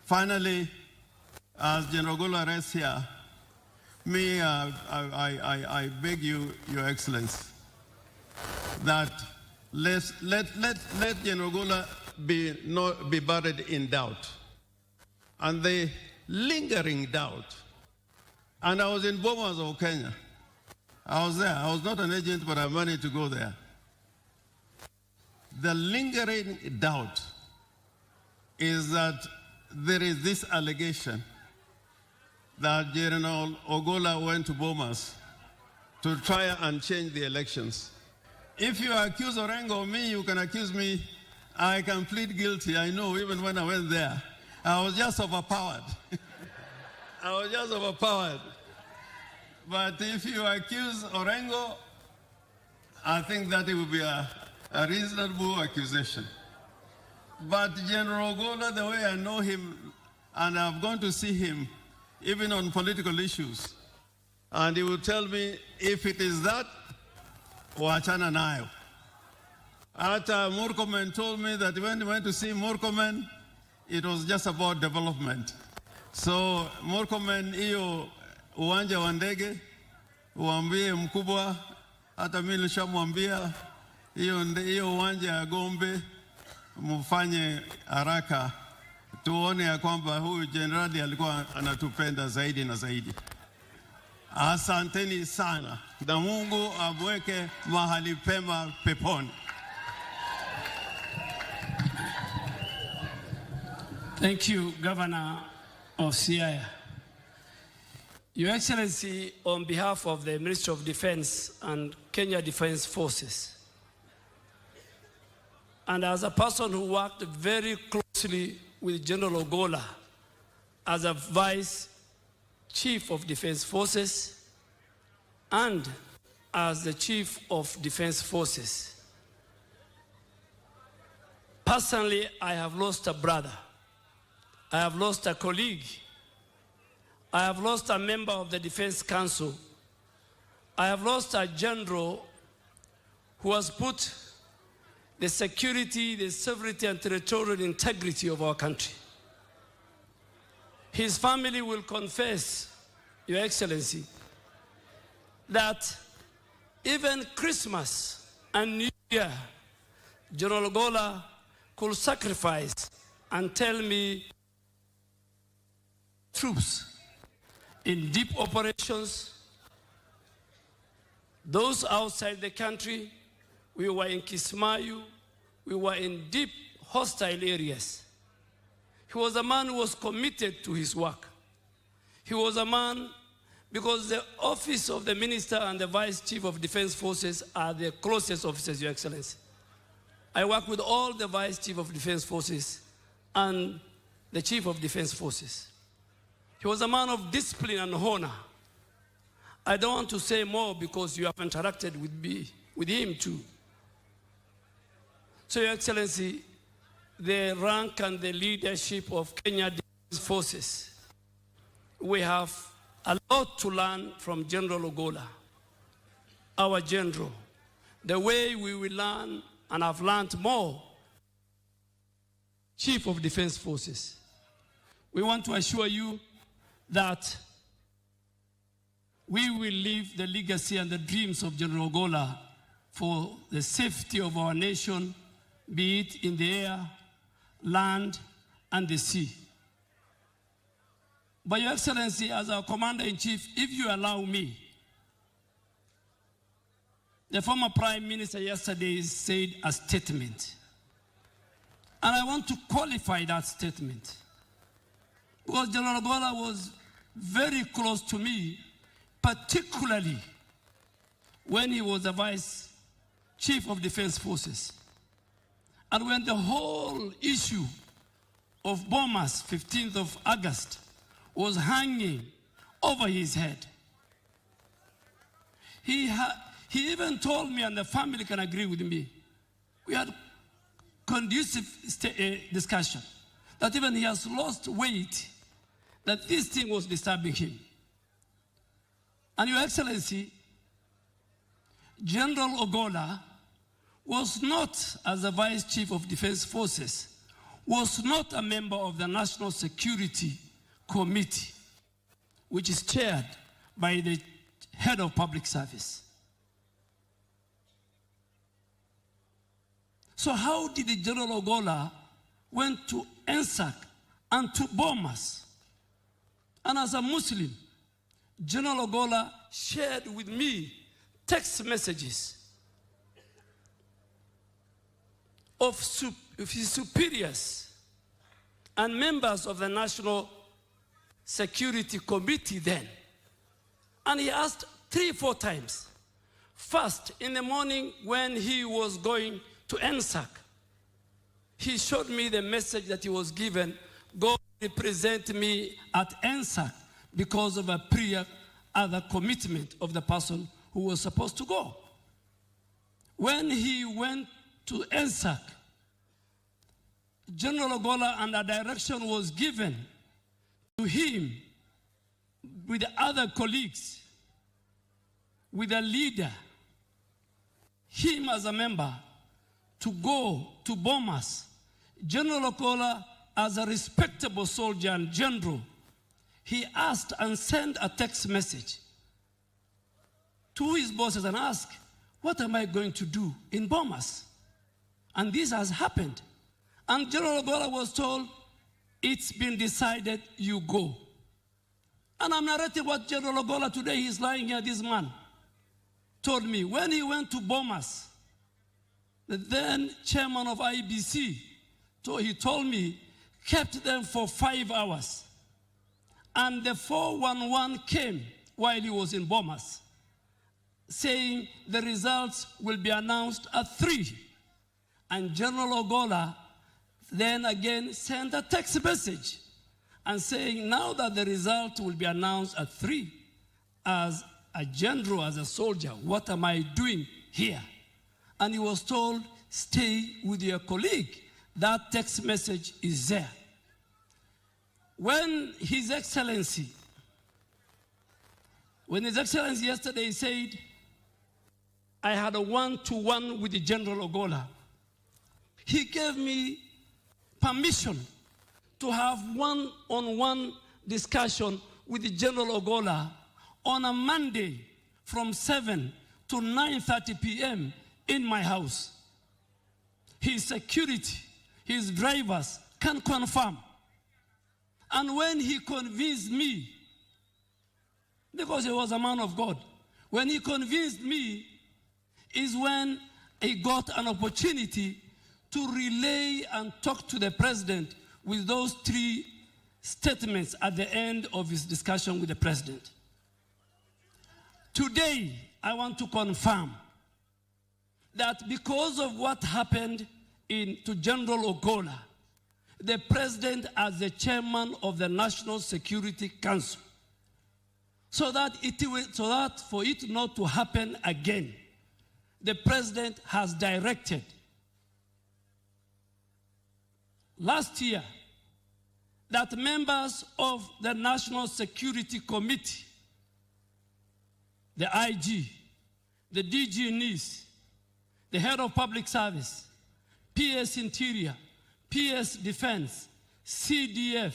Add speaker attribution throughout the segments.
Speaker 1: Finally, as General Ogola rests here, I beg you, Your Excellency, that let General Ogola not be buried in doubt. And the lingering doubt. And I was in Bomas of Kenya. I was there. I was not an agent, but I managed to go there. The lingering doubt is that there is this allegation that General Ogola went to Bomas to try and change the elections. If you accuse Orengo of me, you can accuse me. I can plead guilty. I know, even when I went there, I was just overpowered. I was just overpowered. But if you accuse Orengo, I think that it would be a reasonable accusation. But General Ogola, the way I know him, and I've gone to see him, even on political issues, and he will tell me, if it is that, wachana nayo. Ata Murkomen told me that when he went to see Murkomen, it was just about development. So Murkomen, iyo uwanja wa ndege, uambie mkubwa, hata mimi nilishamwambia hiyo uwanja ya Gombe mfanye haraka, tuone ya kwamba huyu generali alikuwa anatupenda zaidi na zaidi. Asanteni sana, na Mungu amweke mahali pema peponi.
Speaker 2: Thank you, Governor of Siaya. Your Excellency, on behalf of the Ministry of Defense and Kenya Defense Forces, and as a person who worked very closely with General Ogola as a Vice Chief of Defense Forces and as the Chief of Defense Forces, personally, I have lost a brother. I have lost a colleague. I have lost a member of the Defense Council. I have lost a general who has put the security, the sovereignty, and territorial integrity of our country. His family will confess, Your Excellency, that even Christmas and New Year, General Ogola could sacrifice and tell me troops in deep operations, those outside the country. We were in Kismayu, we were in deep hostile areas. He was a man who was committed to his work. He was a man, because the office of the Minister and the Vice Chief of Defense Forces are the closest officers, Your Excellency. I work with all the Vice Chief of Defense Forces and the Chief of Defense Forces. He was a man of discipline and honor. I don't want to say more because you have interacted with him too. So, Your Excellency, the rank and the leadership of Kenya Defense Forces, we have a lot to learn from General Ogola, our general. The way we will learn, and have learned more, Chief of Defense Forces. We want to assure you that we will leave the legacy and the dreams of General Ogola for the safety of our nation, be it in the air, land, and the sea. But Your Excellency, as our Commander-in-Chief, if you allow me, the former Prime Minister yesterday said a statement. And I want to qualify that statement. Because General Ogola was very close to me, particularly when he was the Vice Chief of Defense Forces. And when the whole issue of Bomas, 15th of August, was hanging over his head, he even told me, and the family can agree with me, we had conducive discussion, that even he has lost weight, that this thing was disturbing him. And Your Excellency, General Ogola was not, as the Vice Chief of Defense Forces, was not a member of the National Security Committee, which is chaired by the head of public service. So how did the General Ogola went to NSAC and to Bomas? And as a Muslim, General Ogola shared with me text messages of his superiors and members of the National Security Committee then. And he asked 3-4 times. First, in the morning when he was going to NSAC, he showed me the message that he was given, go represent me at NSAC, because of a prior other commitment of the person who was supposed to go. When he went to NSAC, General Ogola, and a direction was given to him with other colleagues, with a leader, him as a member, to go to Bomas. General Ogola, as a respectable soldier and general, he asked and sent a text message to his bosses and asked, what am I going to do in Bomas? And this has happened. And General Ogola was told, it's been decided, you go. And I'm narrating what General Ogola today, he's lying here, this man, told me. When he went to Bomas, the then chairman of IBC, he told me, kept them for 5 hours. And the 411 came while he was in Bomas, saying the results will be announced at 3. And General Ogola then again sent a text message and saying, now that the result will be announced at 3, as a general, as a soldier, what am I doing here? And he was told, stay with your colleague. That text message is there. When His Excellency yesterday said, I had a one-to-one with the General Ogola, he gave me permission to have one-on-one discussion with the General Ogola on a Monday from 7 to 9:30 p.m. in my house. His security, his drivers can confirm. And when he convinced me, because he was a man of God, when he convinced me is when he got an opportunity to relay and talk to the president with those 3 statements at the end of his discussion with the president. Today, I want to confirm that because of what happened to General Ogola, the president as the chairman of the National Security Council, so that for it not to happen again, the president has directed last year that members of the National Security Committee, the IG, the DG NIS, the head of public service, PS Interior, PS Defense, CDF,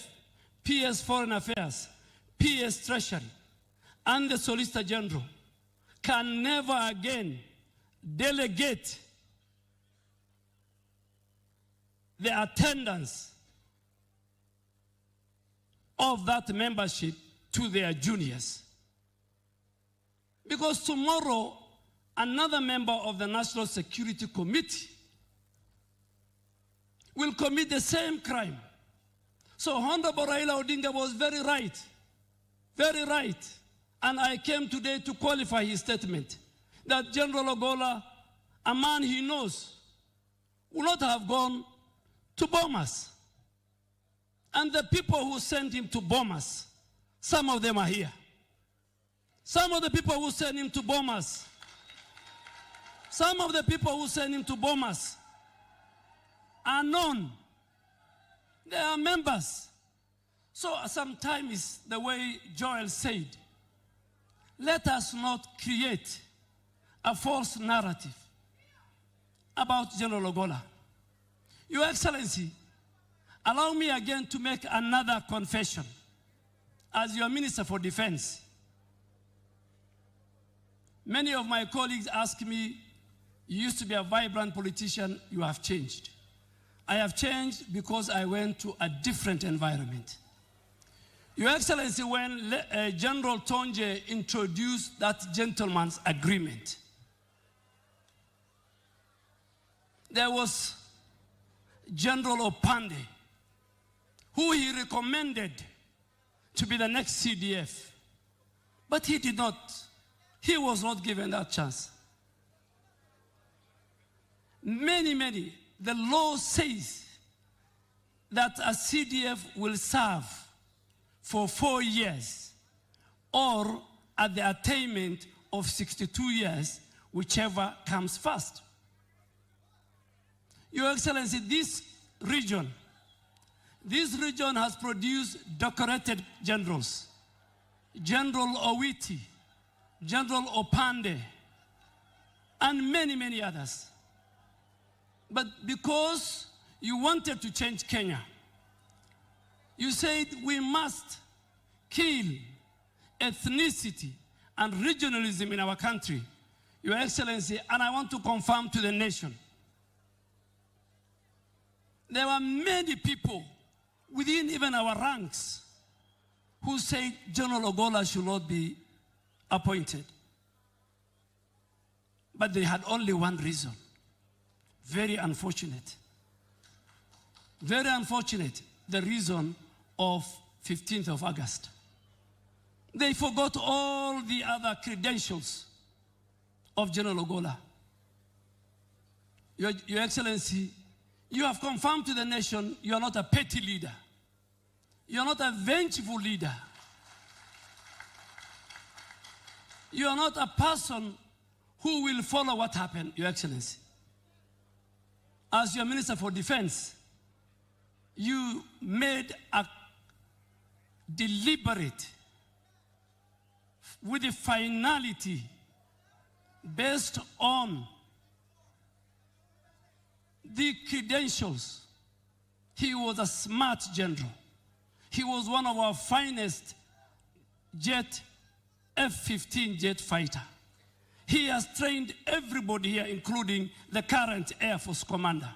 Speaker 2: PS Foreign Affairs, PS Treasury, and the Solicitor General can never again delegate the attendance of that membership to their juniors. Because tomorrow, another member of the National Security Committee will commit the same crime. So Honorable Raila Odinga was very right. Very right. And I came today to qualify his statement that General Ogola, a man he knows, would not have gone to Bomas. And the people who sent him to Bomas, some of them are here. Some of the people who sent him to Bomas, are known. They are members. So sometimes, the way Joel said, let us not create a false narrative about General Ogola. Your Excellency, Allow me again to make another confession. As your Minister for Defense, many of my colleagues ask me, you used to be a vibrant politician, you have changed. I have changed because I went to a different environment. Your Excellency, when General Tonje introduced that gentleman's agreement, there was General Opande, who he recommended to be the next CDF. But he did not. He was not given that chance. Many, the law says that a CDF will serve for 4 years or at the attainment of 62 years, whichever comes first. Your Excellency, this region has produced decorated generals. General Owiti, General Opande, and many others. But because you wanted to change Kenya, you said we must kill ethnicity and regionalism in our country. Your Excellency, and I want to confirm to the nation, there were many people within even our ranks who said General Ogola should not be appointed. But they had only one reason. Very unfortunate. Very unfortunate, the reason of 15th of August. They forgot all the other credentials of General Ogola. Your Excellency, you have confirmed to the nation you are not a petty leader. You are not a vengeful leader. You are not a person who will follow what happened, Your Excellency. As your Minister for Defense, you made a deliberate, with a finality based on the credentials. He was a smart general. He was one of our finest F-15 jet fighter. He has trained everybody here, including the current Air Force commander.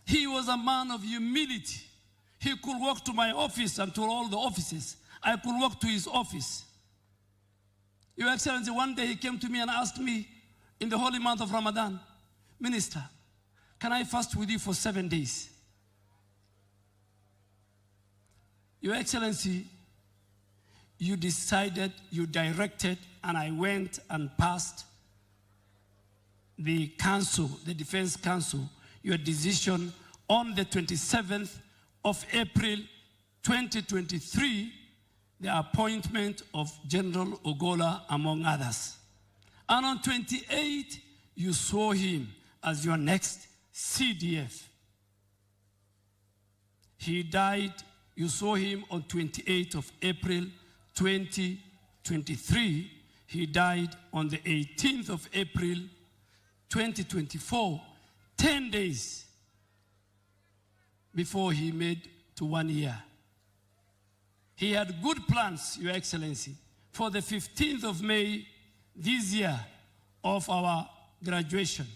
Speaker 2: He was a man of humility. He could walk to my office and to all the offices. I could walk to his office. Your Excellency, one day he came to me and asked me in the holy month of Ramadan, Minister, can I fast with you for 7 days? Your Excellency, you decided, you directed, and I went and passed the council, the Defense Council, your decision on the 27th of April 2023, the appointment of General Ogola, among others. And on 28th, you saw him as your next CDF. He died, you saw him on 28th of April 2023. He died on the 18th of April 2024, 10 days before he made to 1 year. He had good plans, Your Excellency, for the 15th of May this year of our graduation.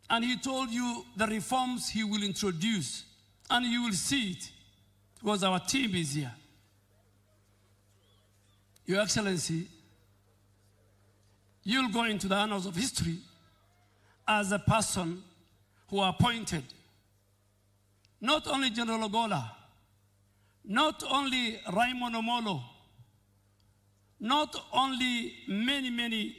Speaker 2: And he told you the reforms he will introduce, and you will see it because our team is here. Your Excellency, you'll go into the annals of history as a person who appointed not only General Ogola, not only Raymond Omolo, not only many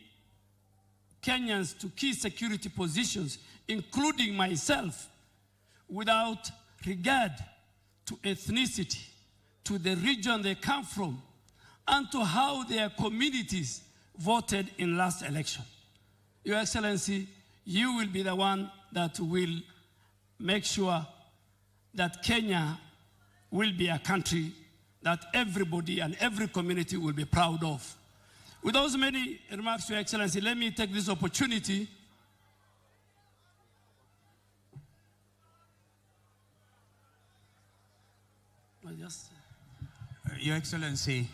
Speaker 2: Kenyans to key security positions, including myself, without regard to ethnicity, to the region they come from, and to how their communities voted in last election. Your Excellency, you will be the one that will make sure that Kenya will be a country that everybody and every community will be proud of. With those many remarks, Your Excellency, let me take this opportunity
Speaker 3: Your Excellency,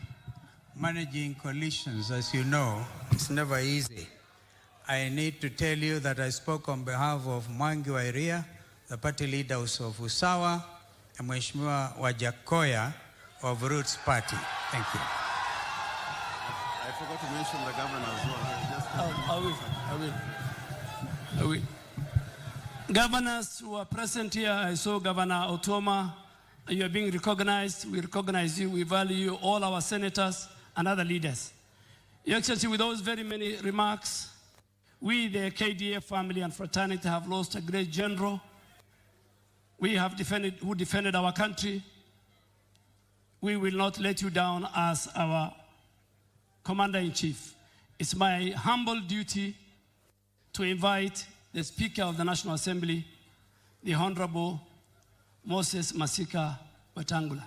Speaker 3: managing coalitions, as you know, is never easy. I need to tell you that I spoke on behalf of Mwangi wa Iria, the party leaders of Usawa, and Mheshimiwa Wajakoya of Roots Party. Thank you.
Speaker 1: I forgot to mention the governor as well.
Speaker 2: I will. Governors who are present here, I saw Governor Otoma. You are being recognized. We recognize you. We value you, all our senators and other leaders. Your Excellency, with those very many remarks, we, the KDF family and fraternity, have lost a great general. We have defended our country. We will not let you down as our Commander-in-Chief. It's my humble duty to invite the Speaker of the National Assembly, the Honorable Moses Masika Wetangula.